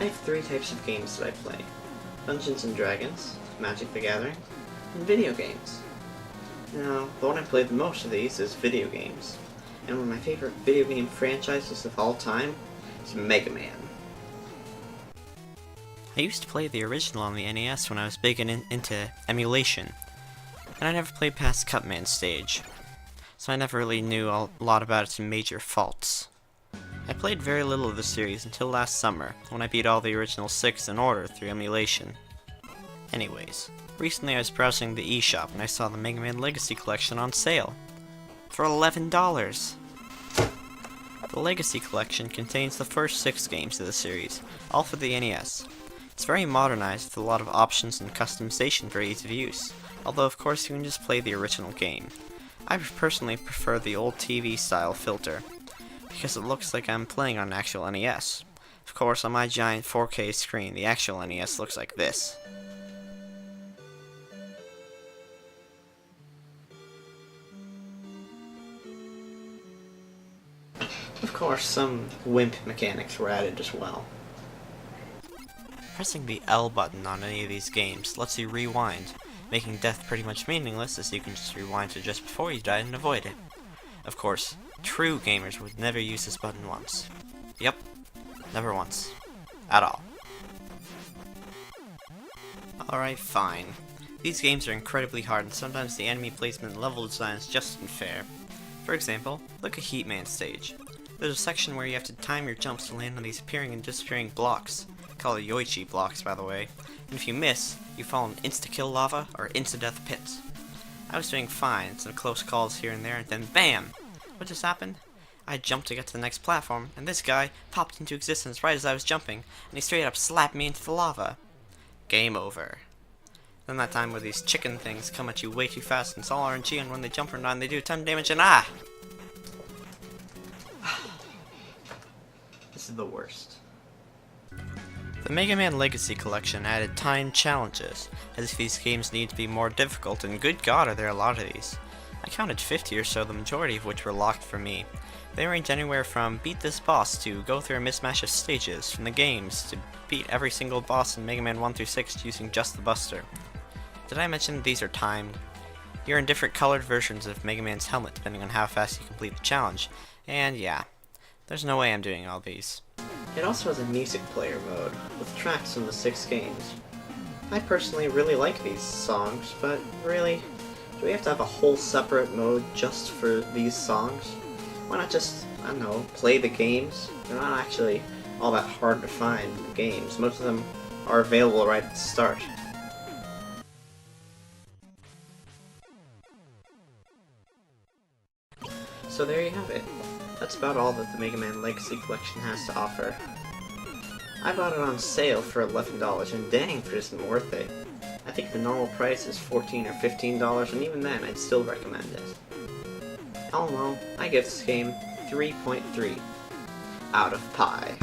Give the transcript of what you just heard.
I have three types of games that I play: Dungeons & Dragons, Magic the Gathering, and video games. Now, the one I play the most of these is video games, and one of my favorite video game franchises of all time is Mega Man. I used to play the original on the NES when I was big into emulation, and I never played past Cutman stage, so I never really knew a lot about its major faults. I played very little of the series until last summer, when I beat all the original 6 in order through emulation. Anyways, recently I was browsing the eShop and I saw the Mega Man Legacy Collection on sale for $11. The Legacy Collection contains the first 6 games of the series, all for the NES. It's very modernized with a lot of options and customization for ease of use, although of course you can just play the original game. I personally prefer the old TV style filter, because it looks like I'm playing on an actual NES. Of course, on my giant 4K screen, the actual NES looks like this. Of course, some WIMP mechanics were added as well. Pressing the L button on any of these games lets you rewind, making death pretty much meaningless, as you can just rewind to just before you die and avoid it. Of course, true gamers would never use this button once. Yep, never once. At all. Alright, fine. These games are incredibly hard, and sometimes the enemy placement and level design is just unfair. For example, look at Heatman stage. There's a section where you have to time your jumps to land on these appearing and disappearing blocks. Called Yoichi blocks, by the way. And if you miss, you fall in insta-kill lava or insta-death pits. I was doing fine, some close calls here and there, and then BAM! What just happened? I jumped to get to the next platform, and this guy popped into existence right as I was jumping, and he straight up slapped me into the lava. Game over. Then that time where these chicken things come at you way too fast, and it's all RNG, and when they jump around they do a ton of damage, and This is the worst. The Mega Man Legacy Collection added time challenges, as if these games need to be more difficult, and good god are there a lot of these. I counted 50 or so, the majority of which were locked for me. They range anywhere from beat this boss to go through a mismatch of stages from the games to beat every single boss in Mega Man 1 through 6 using just the Buster. Did I mention that these are timed? You're in different colored versions of Mega Man's helmet depending on how fast you complete the challenge, and yeah, there's no way I'm doing all these. It also has a music player mode, with tracks from the 6 games. I personally really like these songs, but really, do we have to have a whole separate mode just for these songs? Why not just, I don't know, play the games? They're not actually all that hard to find, the games. Most of them are available right at the start. So there you have it. That's about all that the Mega Man Legacy Collection has to offer. I bought it on sale for $11, and dang if it isn't worth it. I think the normal price is $14 or $15, and even then I'd still recommend it. All in all, I give this game 3.3 out of pi.